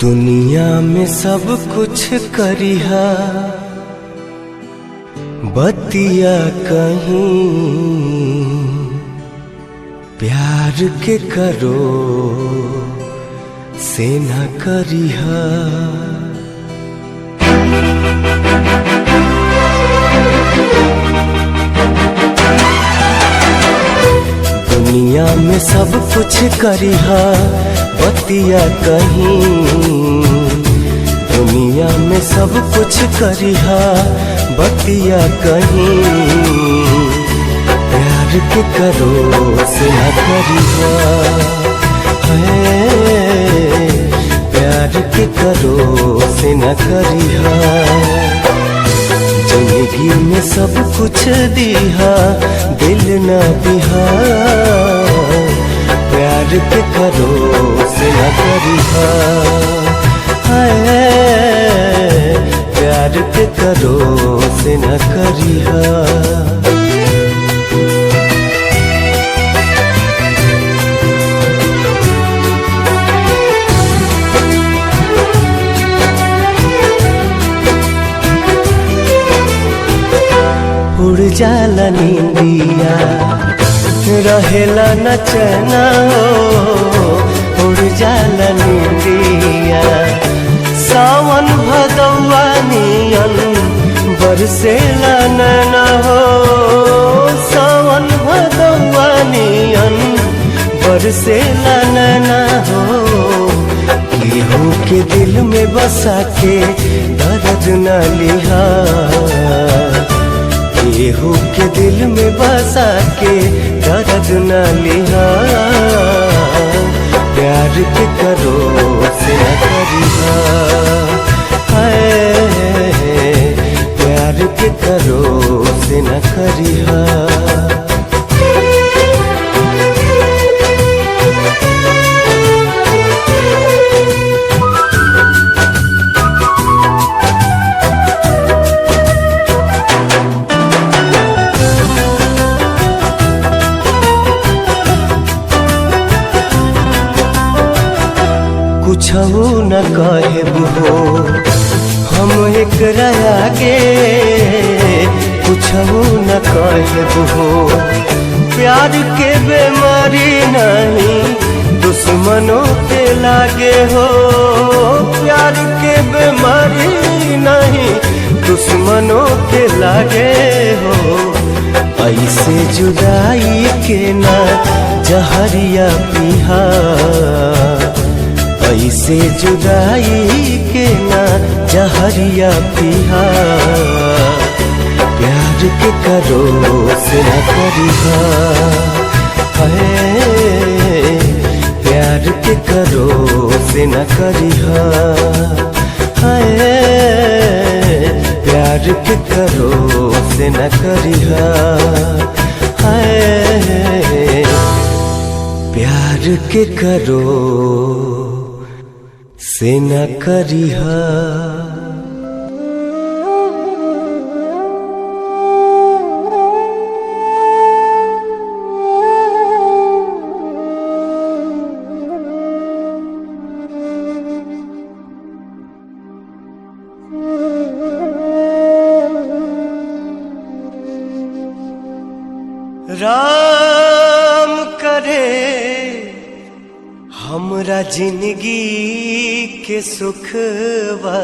दुनिया में सब कुछ करिहा बतिया कहीं प्यार के करो से न करिहा। दुनिया में सब कुछ करिहा बतिया कहीं, दुनिया में सब कुछ करिहा बतिया कहीं प्यार के करो से न करिहा। प्यार के करो से न करिहा। जिंदगी में सब कुछ दिहा दिल न दिहा प्यार के करो से न करिहा। प्यार के करो से न करिहा। उड़ जाला नींदिया रहेला न चैना हो, उड़ जाला नींदिया सावन भदौआ नियन बरसेला नैना हो, सावन भदौआ नियन बरसेला नैना हो। केहू के दिल में बसा के दर्द न लिहा, केहू के दिल में बसा के दर्द न लिहा प्यार के करो से न करिहा। प्यार के करो से न करिहा। कुछहु न कहबू हो हम एकरा आगे, कुछहु न कहबू हो प्यार के बेमारी नहीं दुश्मनों के लागे हो, प्यार के बेमारी नहीं दुश्मनों के लागे हो। ऐसे जुदाई के ना जहरिया पिहा, ऐसे जुदाई के ना जहरिया पिहा प्यार के करो से न करिहा। प्यार के करो से न करिहा। प्यार के करो से न करिहा। प्यार के करो से न करिहा। राम करे हमरा जिंदगी के सुखवा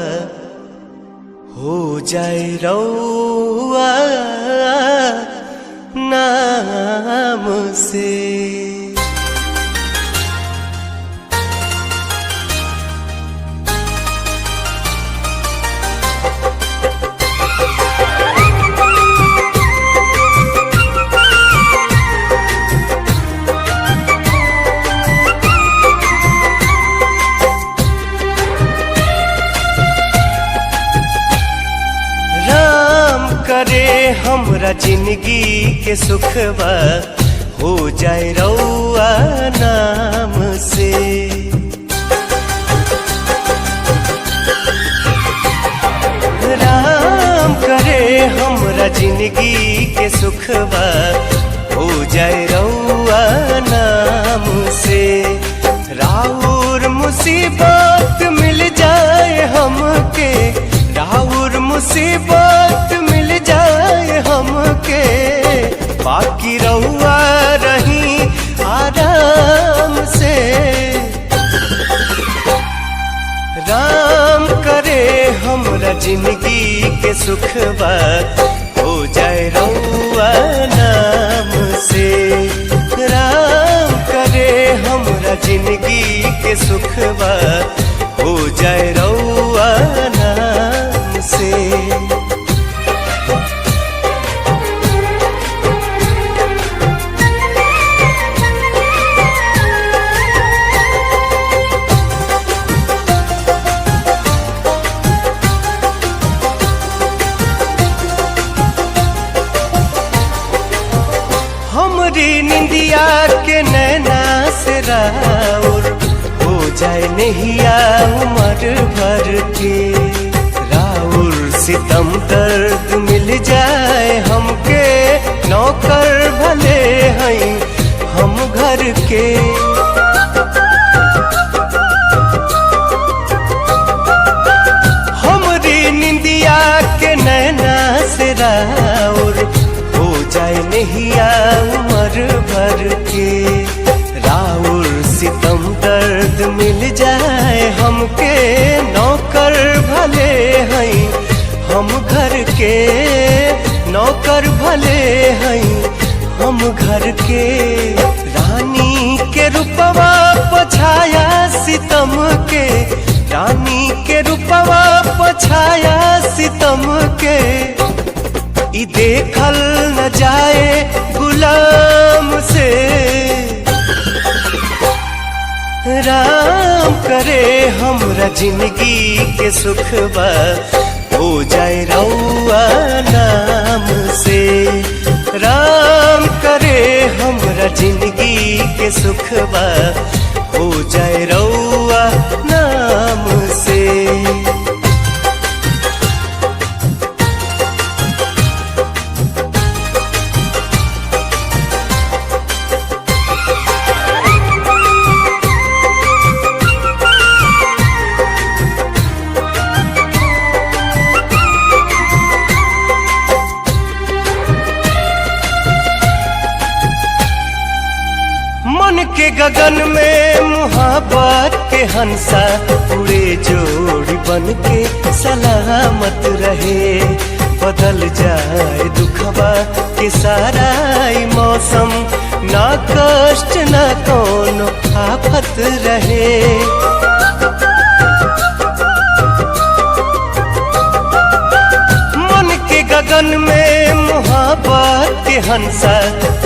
हो जाए रउआ नाम से। करे हमरा जिंदगी के सुखवा हो जाए रउआ नाम से। राम करे हमरा जिंदगी के सुखवा हो जाए रउआ नाम से। राउर मुसीबत मिल मुसीबत मिल जाए हमके, बाकी रहुआ रही आराम से। राम करे हमरा जिंदगी के सुख बात हो जाए रहुआ नाम से। राम करे हमरा जिंदगी के सुख बात हो जाए रहुआ नाम से। हमरी निंदिया के नैना से राउर हो जाए नहिया उम्र भर के। राउर सितम दर्द मिल जाए हमके, नौकर भले हैं हम घर के। हमरी निंदिया के नैना से राउर हो जाए नहिया उम्र भर के। राउर सितम दर्द मिल जाए हमके, नौकर भले हैं हम घर के। नौकर भले हैं हम घर के। रानी के रूपवा पछाया सितम के, रानी के रूपवा पछाया सितम के। ई देखल न जाए गुलाम से। राम करे हमरा जिंदगी के सुख बात हो जाए रहुआ नाम से। राम करे हमरा जिंदगी के सुख बात हो जाए रहुआ नाम से। मन के गगन में मुहाबत के हंसा उड़े, जोड़ी बन के सलामत रहे। बदल जाए दुखवा के सारा मौसम, ना कष्ट ना कोनो आफत रहे। मन के गगन में मुहाबत के हंसा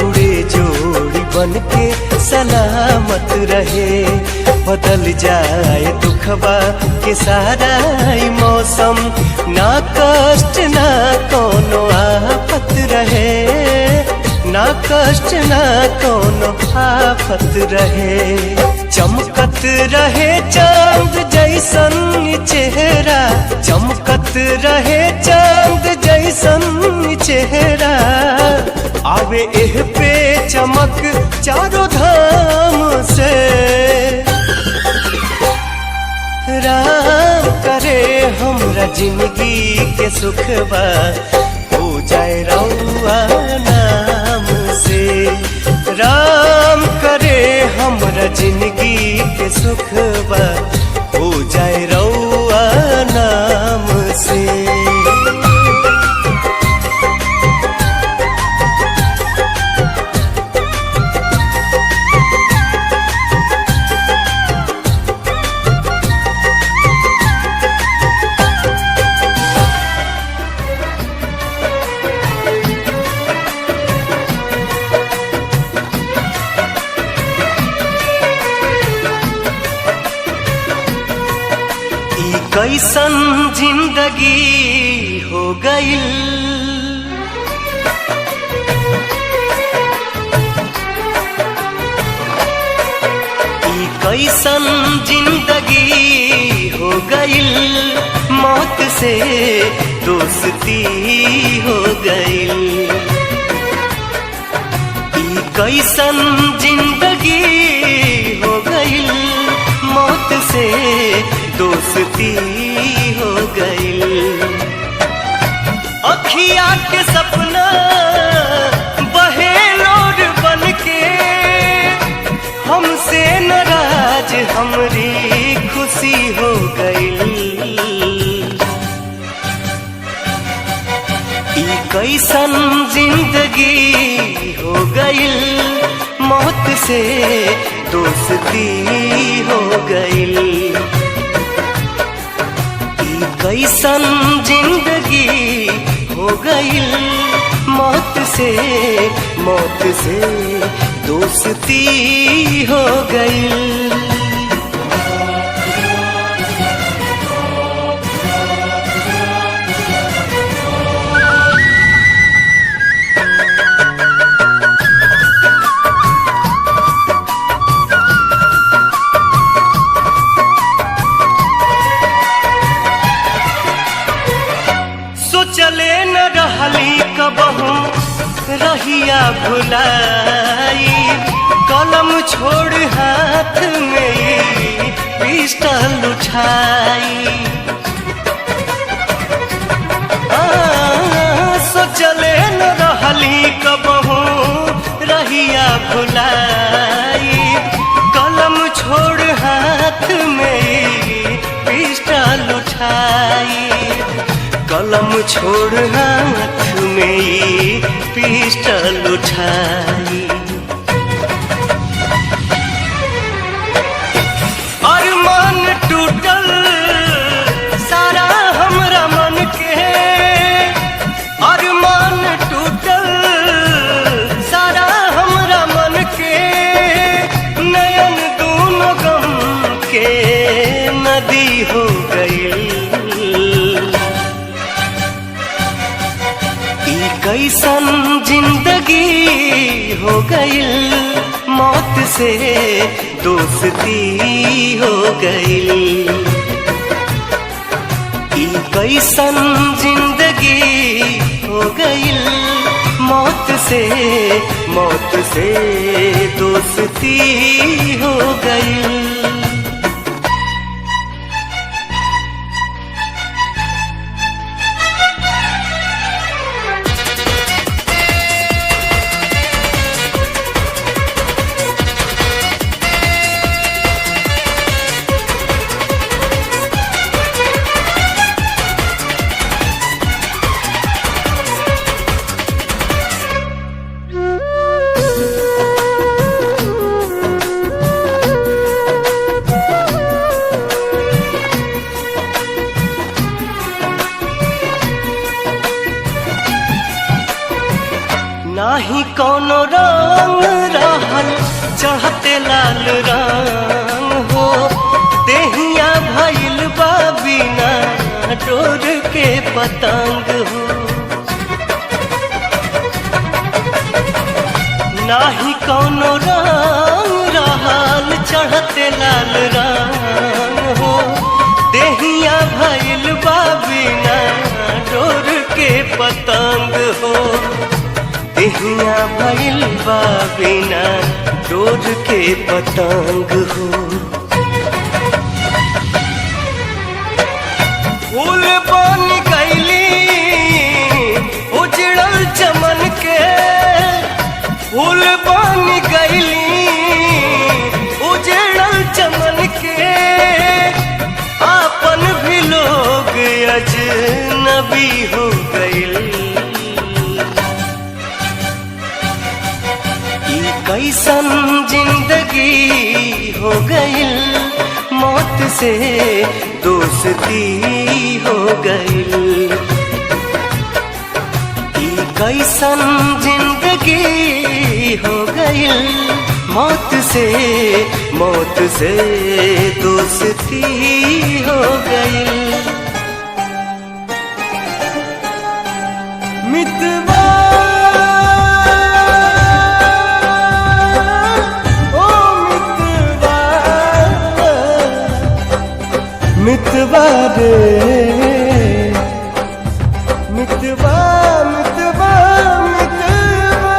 उड़े, जोड़ी बन के सलामत रहे। बदल जाए दुखवा के सारा मौसम, ना कष्ट ना कोनो आफत रहे। ना कष्ट ना कोनो आफत रहे। चमकत रहे चांद जैसन चेहरा, चमकत रहे चांद जैसन चेहरा। आवे एह पे चमक चारों धाम से। राम करे हमरा जिंदगी के सुख बात हो जाए रहुआ नाम से। राम करे हमरा जिंदगी के सुख बात हो जाए रहुआ नाम से। कैसन जिंदगी हो गई, कैसन जिंदगी हो गई। मौत से दोस्ती हो गई। कैसन जिंदगी हो गई, मौत से दोस्ती हो गई। के सपना बहे लोर बन के, हमसे नाराज हमरी खुशी हो गई। कैसन जिंदगी हो गई, मौत से दोस्ती हो गई। कैसन जिंदगी हो गई, मौत से दोस्ती हो गई। चले न रहली कबहू रहिया भुलाई, कलम छोड़ हाथ में पिस्टल उठाई। सो चले न रहली कबहू रहिया भुलाई, कलम छोड़ हाथ में पिस्टल उठाई। कलम छोड़ हाथ में पिस्टल उठाई। अरमान टूटल सारा हमरा मन के, अरमान टूटल सारा हमरा मन के, नयन दोनों गम के नदी हो गई। कैसन जिंदगी हो गई, मौत से दोस्ती हो गई। कैसन जिंदगी हो गई, मौत से दोस्ती हो गई। नाही कोनो रंग रहल चढ़ते लाल रंग हो, देहिया भइल बा बिना डोर के पतंग हो। नाही कोनो रंग रहल चढ़ते लाल रंग हो, देहिया भइल बा बिना डोर के पतंग हो। देहिया भइल बा बिना डोर के पतंग हो। फूल बन गईली उजड़ल चमन के, फूल बन गईली उजड़ल चमन के, आपन भी लोग अजनबी हो गईल। कैसन जिंदगी हो गई, मौत से दोस्ती हो गई। कैसन जिंदगी हो गई, मौत से दोस्ती हो गई। मितवा मितवा रे मितवा मितवा मितवा,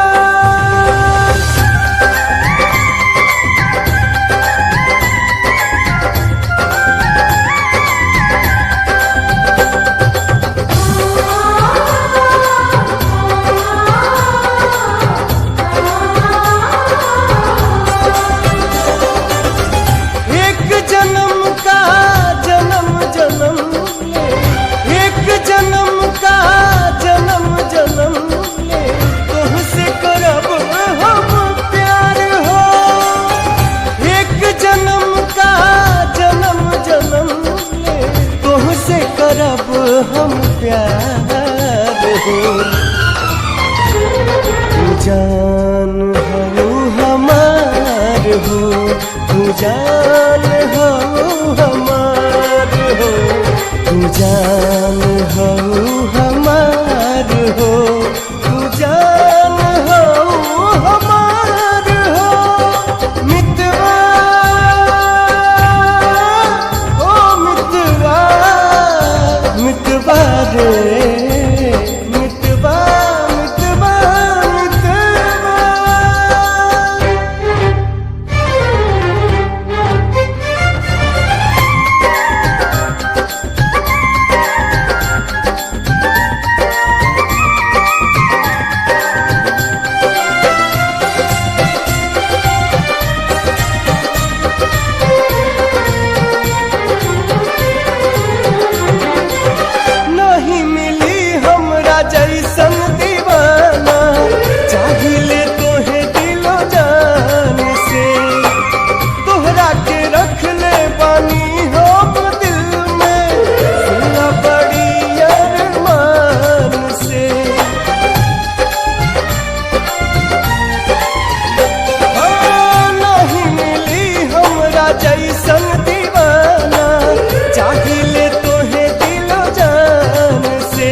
जान हो हमार हो, तू जान हो हमार हो, तू जान हो हमार हो, तू जान हो हमार हो। मितवा ओ मितवा, मितवा रे मितवा, मितवा मितवा। नहीं मिली हमरा जैसन दीवाना, चाहिए तोहे दिलो जान से। तोहरा के रख ले बानी हम दिल में, सुना बड़ी अरमान से। नहीं मिली हमरा जैसन दीवाना, चाहिए तोहे दिलो जान से।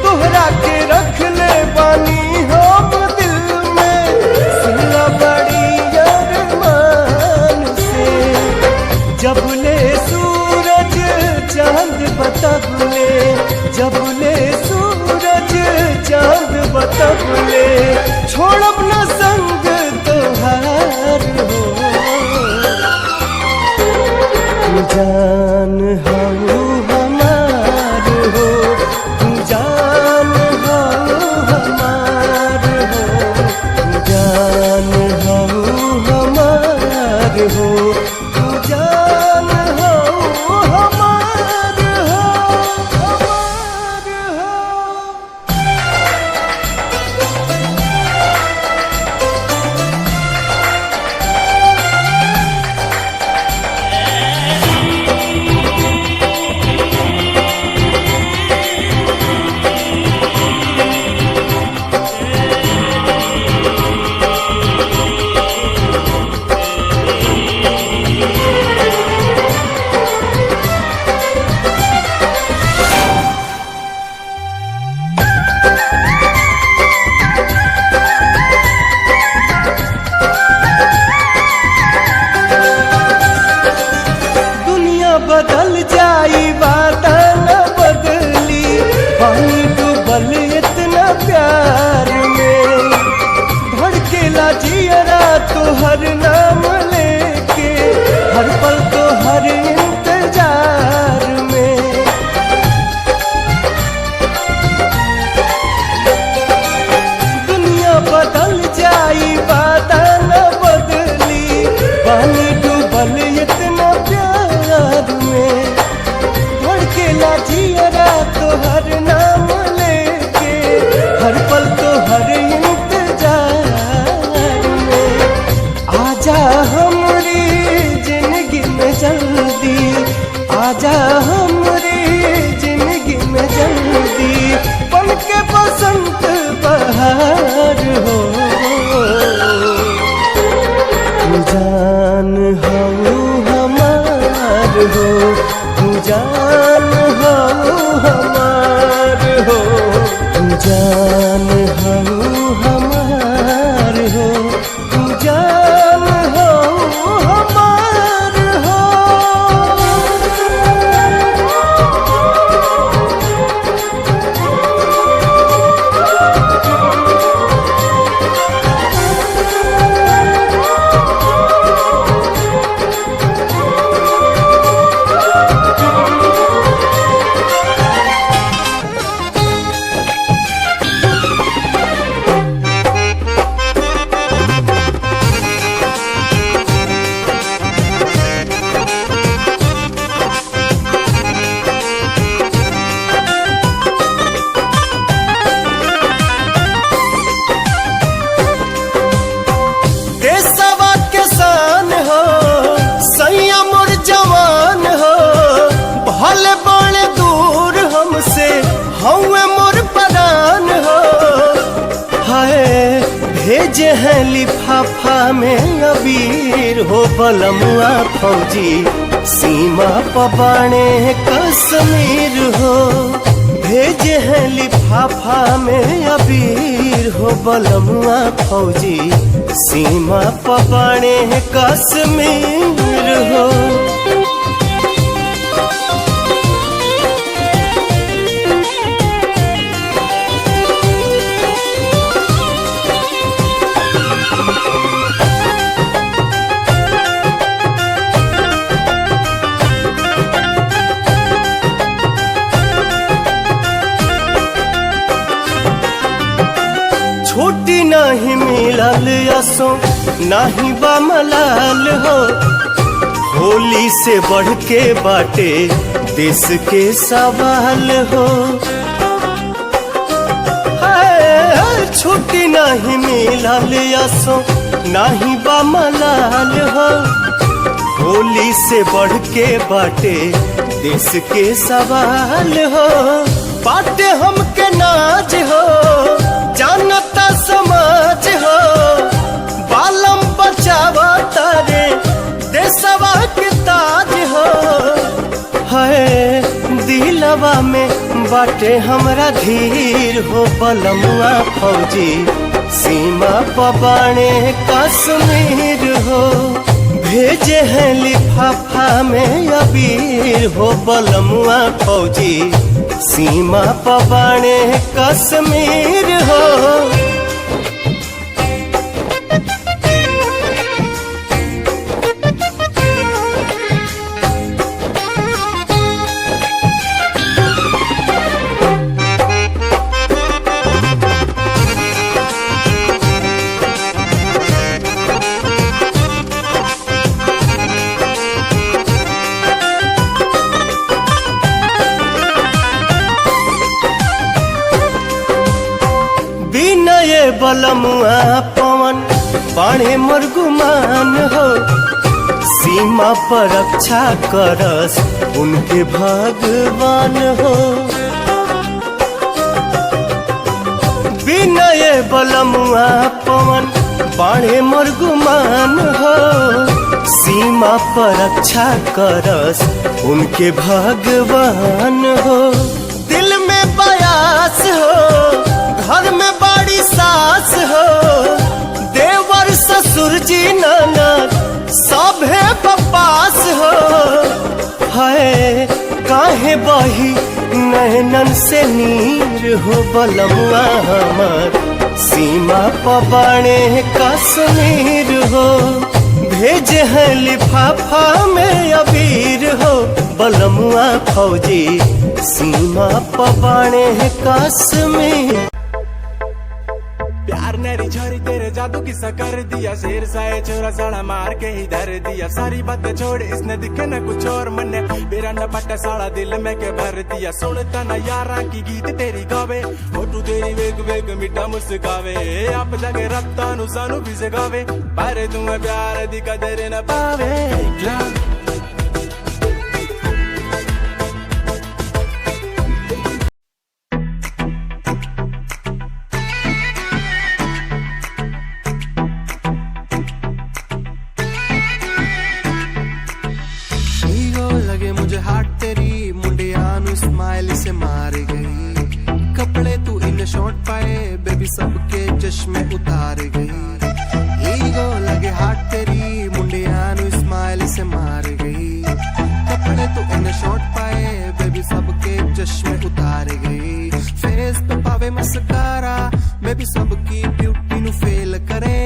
तोहरा के रख ले बानी हम दिल में, सुना बड़ी अरमान से। जब ले सूरज चांद बतबले, जब ले सूरज चांद बतबले, छोड़ब न संग तोहार हो। तू जान हो हमार हो, तू जान हो हमार हो, तू जान हो हमार हो, तू जान हो हमार हो, हमार हो। दुनिया बदल जाई वादा न बदली, पानी डूबल इतना प्यार में। धड़केला जियरा तोहर नाम लेके, हर पल तोहर इंतजार में। दुनिया बदल जाई वादा न बदली, पानी डूबल इतना प्यार में। धड़केला जियरा तोहर नाम लेके, हर पल तोहर इंतजार में। आजा हमरी जिंदगी में जल्दी, आजा हमरी जिंदगी में जल्दी, बन के बसंत बहार हो। तू जान हो हमार हो, तू जान हो हमार हो, तू जान हो हमार हो, तू जान हो हमार हो। हैं लिफाफा में अबीर हो बलमुआ फौजी सीमा पबाने कश्मीर हो। भेजे हैं लिफाफा में अबीर हो बलमुआ फौजी सीमा पबाने कश्मीर हो। छुट्टी नहीं मिलल यसो नहीं बा मलाल हो। होली से बढ़ के बाटे देश के सवाल हो। छुट्टी नहीं मिलल यसो नहीं बा मलाल हो। होली से बढ़ के बाटे देश के सवाल हो। बाटे हमके नाज हो जानता समाज हो। बालम बचावा तारे देशवा के ताज हो। है दिलवा में बाटे हमरा धीर हो बलमुआ फौजी सीमा पबाने कश्मीर हो। भेजे हैं लिफाफा में अबीर हो बलमुआ फौजी सीमा पबाने कश्मीर हो। बलमुआ पवन बाणे मरगुमान हो। सीमा पर रक्षा करस उनके भगवान हो। विनय बलमुआ पवन बाणे मरगुमान हो। सीमा पर रक्षा करस उनके भगवान हो। दिल में बयास हो घर में बड़ी सास हो। देवर ससुर जी ननद सभे बपास हो। है काहे बही नैनन से नीर हो बलमुआ हमर सीमा पबाने कश्मीर हो। भेजे हैं लिफाफा में अबीर हो बलमुआ फौजी सीमा पबाने कश्मीर। प्यार नेरी झरी तेरे जादू की सा कर दिया। शेर साए छोरा साड़ा मार के ही धर दिया। सारी बातें छोड़ इसने दिखे न कुछ और मन ने मेरा न पट्टा साड़ा दिल में के भर दिया। सुनता न यारा की गीत तेरी गावे फोटू तेरी वेग वेग मिठा मुस्कावे। आप जगे रत्ता नु सानू भी जगावे पर तुम्हें प्यार दी कदर न पावे। स्माइल से मार गई कपड़े तू इन शॉर्ट पाए बेबी सबके चश्मे उतार गई। ईगो लगे हाथ तेरी मुंडिया नु स्माइल से मार गई। कपड़े तू इन शॉर्ट पाए बेबी सबके चश्मे उतार गई। फेस पे पावे मस्कारा बेबी सबकी ब्यूटी नु फेल करे।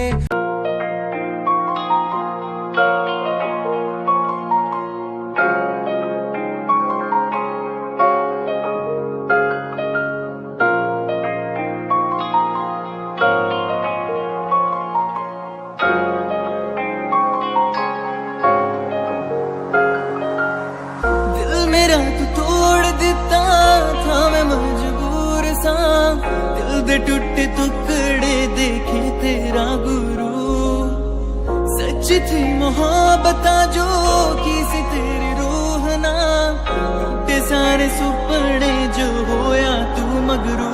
दे टूटे टुकड़े देखे तेरा गुरु। सच थी मोहब्बत जो की सी तेरी रूह ना। टूटे सारे सुपने जो होया तू मगरू।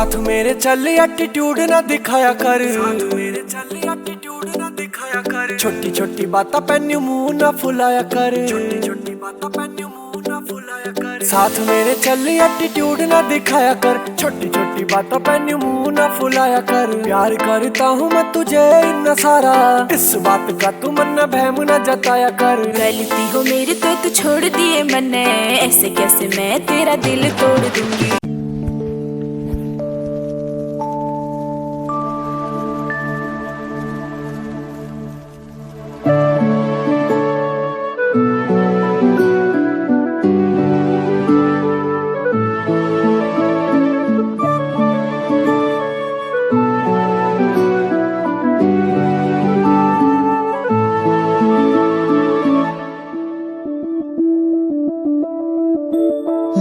साथ मेरे चल एटीट्यूड ना दिखाया कर, साथ मेरे चल एटीट्यूड ना दिखाया कर। छोटी छोटी बातें पे न्यू मुंह ना फुलाया कर, छोटी छोटी बातें पे न्यू मुंह ना फुलाया कर। साथ मेरे चल एटीट्यूड ना दिखाया कर, छोटी छोटी बातों पे न्यू मुंह ना फुलाया कर। प्यार करता हूँ मैं तुझे इतना सारा, इस बात का तू मन बहम ना जताया कर। गलती हो मेरी तो तू छोड़ दिए मैंने, ऐसे कैसे मैं तेरा दिल तोड़ दूंगी।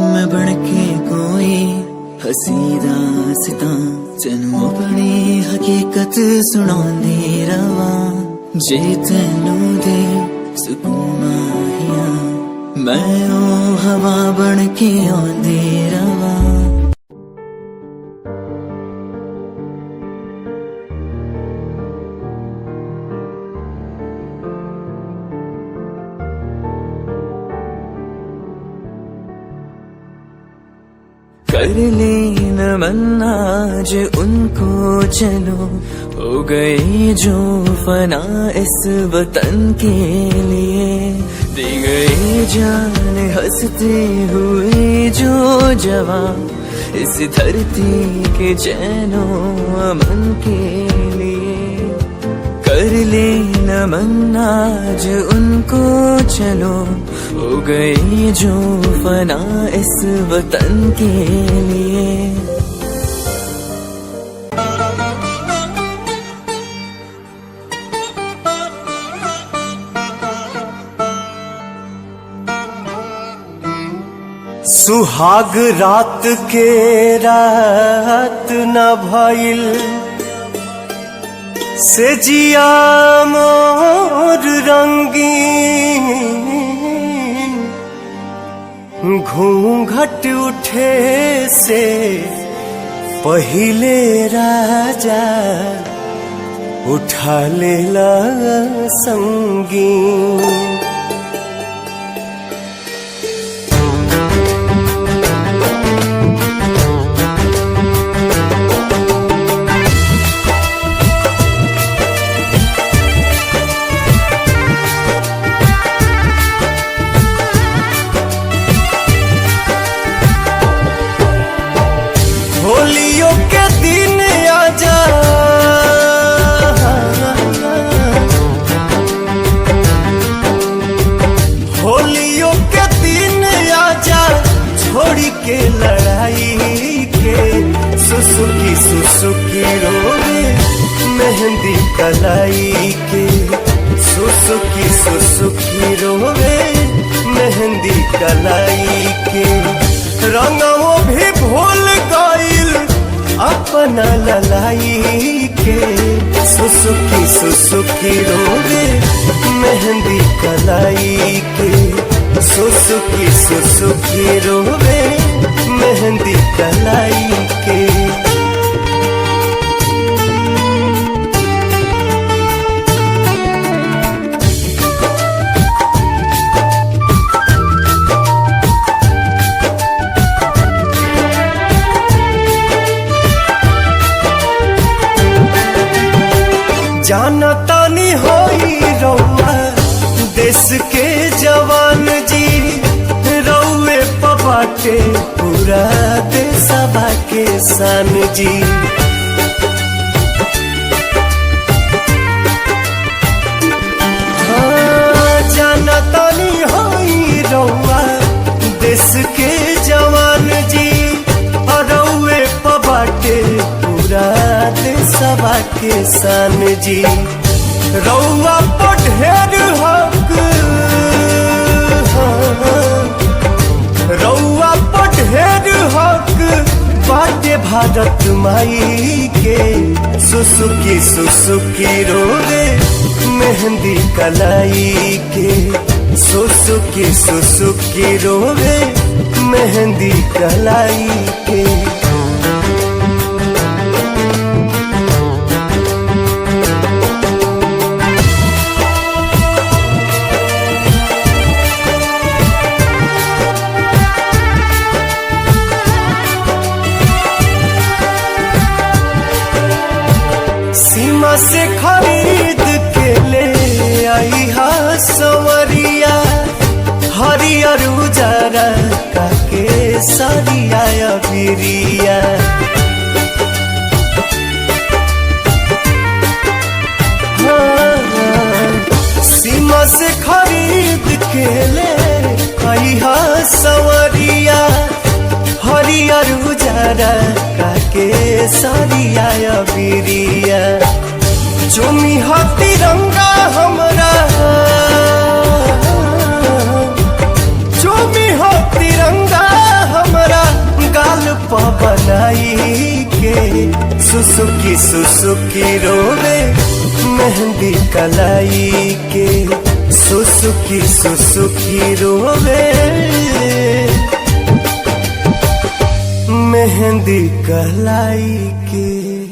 मैं बनके कोई हसी दास्तां तेनू अपनी हकीकत सुनांदी रवां। जे तेनू दे सुकून माहिया मैं ओ हवा बनके आंदी रवां। कर लेन मन्ना आज उनको चलो, हो गए जो फना इस वतन के लिए। दे गए जान हंसते हुए जो जवां, इस धरती के चैनो अमन के लिए। कर लेना मन्ना आज उनको चलो, हो गए जो फना इस वतन के लिए। सुहाग रात के रात न भइल, से जिया मोर रंगीन। घूंघट उठे से पहिले राजा उठा लेला संगीन। होलियों के दिन आजा, होलियों के दिन आजा, छोड़ी के लड़ाई के। सुसुकी सुसुकी रोवे मेहंदी कलाई के, सुसुकी सुसुकी रोवे मेहंदी कलाई के। रंगों भी भूल गइल अपना ललाई के, सुसुकी सुसुकी रोवे मेहंदी कलाई के। सुसुकी सुसुकी रोवे मेहंदी कलाई के। जाना तानी होई रउआ देश के जवान जी, रउए पबाटे पूरा देशवा के शान जी। हाँ, जाना तानी होई रउआ देश के जवान जी, रउए पबाटे पूरा देशवा के शान जी। रउआ पर ढेर हक, रउआ पर ढेर हक बाटे भारत माई के। सुसुकी सुसुकी रोवे मेहंदी कलाई के, सुसुकी सुसुकी रोवे मेहंदी कलाई के। हरियर उजारा काके सरिया बिरिया। सीमा से खरीद के ले आइहा सवरिया, हरियर उजारा काके सरिया बिरिया। चुमी हा तिरंगा हमरा, चुमी हा तिरंगा हमरा गाल प बनाई के। सुसुकी सुसुकी रोवे मेहंदी कलाई के, सुसुकी सुसुकी रोवे मेहंदी कलाई के।